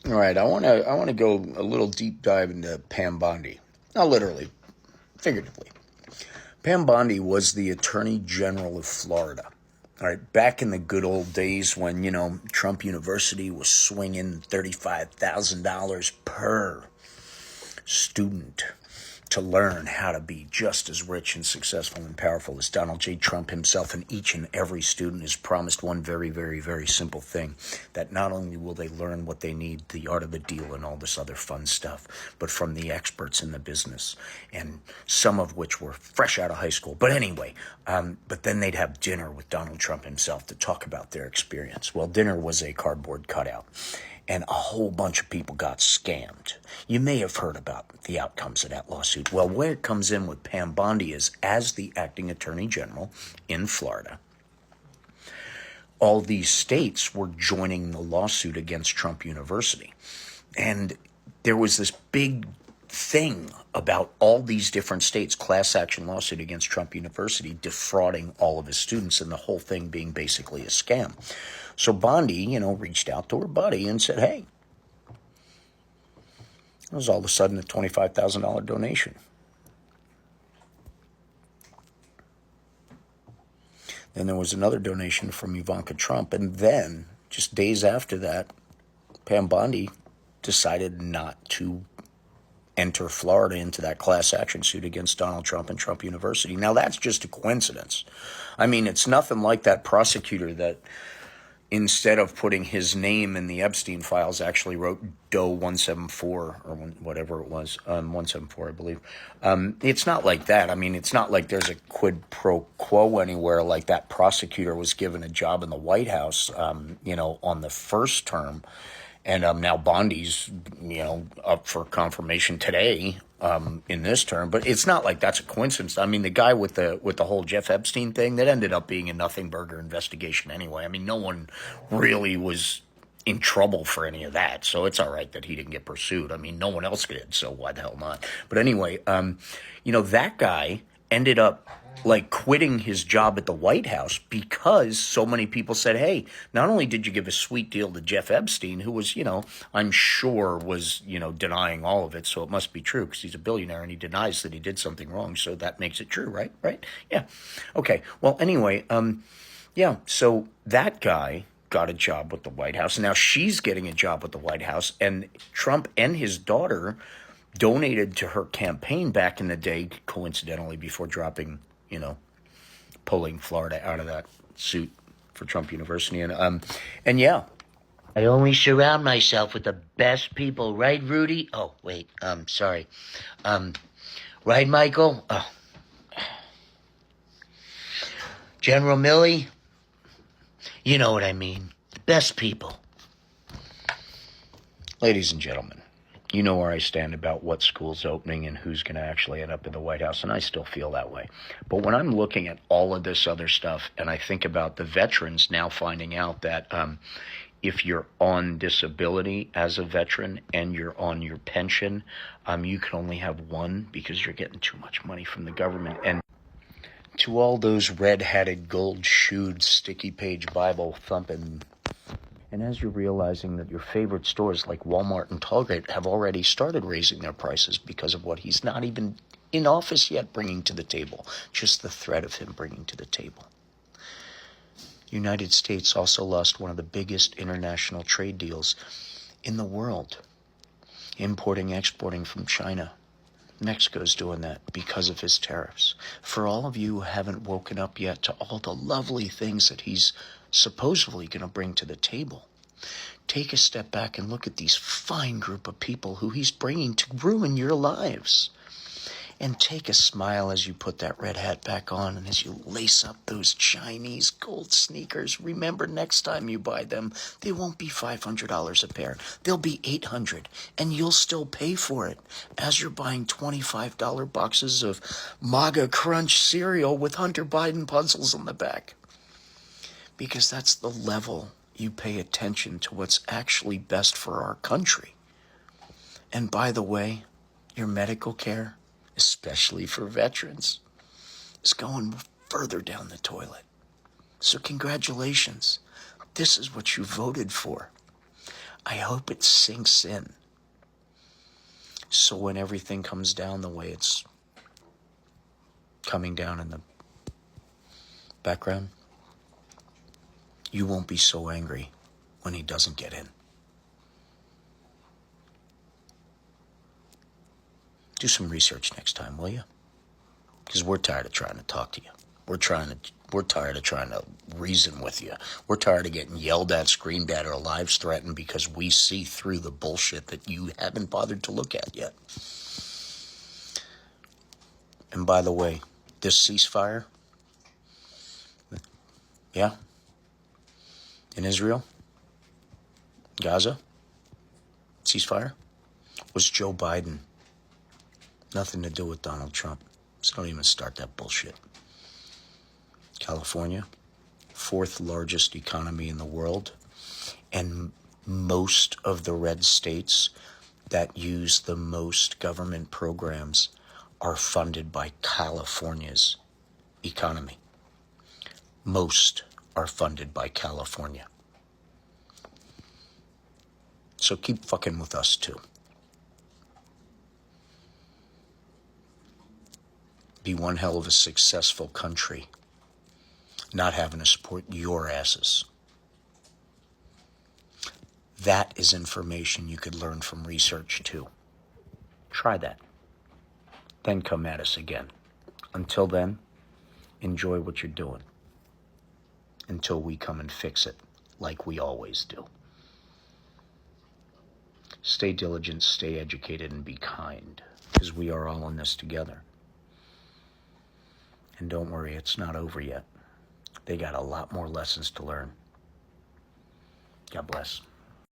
All right, I want to go a little deep dive into Pam Bundy. Not literally, figuratively. Pam Bundy was the Attorney General of Florida. All right, back in the good old days when, Trump University was swinging $35,000 per student to learn how to be just as rich and successful and powerful as Donald J. Trump himself. And each and every student is promised one very, very, very simple thing, that not only will they learn what they need, the art of the deal and all this other fun stuff, but from the experts in the business, and some of which were fresh out of high school. But anyway, but then they'd have dinner with Donald Trump himself to talk about their experience. Well, dinner was a cardboard cutout, and a whole bunch of people got scammed. You may have heard about the outcomes of that lawsuit. Well, where it comes in with Pam Bundy is, as the acting attorney general in Florida, all these states were joining the lawsuit against Trump University. And there was this big thing about all these different states, class action lawsuit against Trump University, defrauding all of his students, and the whole thing being basically a scam. So Bondi, reached out to her buddy and said, hey, it was all of a sudden a $25,000 donation. Then there was another donation from Ivanka Trump. And then, just days after that, Pam Bondi decided not to enter Florida into that class action suit against Donald Trump and Trump University. Now, that's just a coincidence. I mean, it's nothing like that prosecutor that, instead of putting his name in the Epstein files, actually wrote Doe 174 or whatever it was, 174, I believe. It's not like that. I mean, it's not like there's a quid pro quo anywhere, like that prosecutor was given a job in the White House, on the first term. And now Bondi's, up for confirmation today in this term. But it's not like that's a coincidence. I mean, the guy with the whole Jeff Epstein thing, that ended up being a nothing burger investigation anyway. I mean, no one really was in trouble for any of that. So it's all right that he didn't get pursued. I mean, no one else did, so why the hell not? But anyway, that guy ended up quitting his job at the White House because so many people said, hey, not only did you give a sweet deal to Jeff Epstein, who was, I'm sure was, denying all of it. So it must be true because he's a billionaire and he denies that he did something wrong. So that makes it true, right? Right? Yeah. Okay. Well, anyway, so that guy got a job with the White House. And now she's getting a job with the White House. And Trump and his daughter donated to her campaign back in the day, coincidentally, before pulling Florida out of that suit for Trump University. And yeah. I only surround myself with the best people, right, Rudy? Oh, wait, sorry. Right, Michael? Oh. General Milley? You know what I mean. The best people. Ladies and gentlemen, you know where I stand about what school's opening and who's going to actually end up in the White House, and I still feel that way. But when I'm looking at all of this other stuff, and I think about the veterans now finding out that if you're on disability as a veteran and you're on your pension, you can only have one because you're getting too much money from the government. And to all those red-hatted, gold-shoed, sticky-page Bible-thumping, and as you're realizing that your favorite stores like Walmart and Target have already started raising their prices because of what he's not even in office yet bringing to the table, just the threat of him bringing to the table. United States also lost one of the biggest international trade deals in the world, importing, exporting from China. Mexico's doing that because of his tariffs. For all of you who haven't woken up yet to all the lovely things that he's supposedly going to bring to the table, take a step back and look at these fine group of people who he's bringing to ruin your lives. And take a smile as you put that red hat back on and as you lace up those Chinese gold sneakers. Remember, next time you buy them, they won't be $500 a pair. They'll be $800, and you'll still pay for it as you're buying $25 boxes of MAGA Crunch cereal with Hunter Biden puzzles on the back. Because that's the level you pay attention to what's actually best for our country. And by the way, your medical care, especially for veterans, is going further down the toilet. So congratulations. This is what you voted for. I hope it sinks in. So when everything comes down the way it's coming down in the background, you won't be so angry when he doesn't get in. Do some research next time, will you? Because we're tired of trying to talk to you. We're tired of trying to reason with you. We're tired of getting yelled at, screamed at, or lives threatened because we see through the bullshit that you haven't bothered to look at yet. And by the way, this ceasefire, yeah, in Israel, Gaza, ceasefire, was Joe Biden. Nothing to do with Donald Trump. So don't even start that bullshit. California, fourth largest economy in the world, and most of the red states that use the most government programs are funded by California's economy. Most are funded by California. So keep fucking with us too. Be one hell of a successful country, not having to support your asses. That is information you could learn from research too. Try that. Then come at us again. Until then, enjoy what you're doing. Until we come and fix it, like we always do. Stay diligent, stay educated, and be kind, because we are all in this together. And don't worry, it's not over yet. They got a lot more lessons to learn. God bless.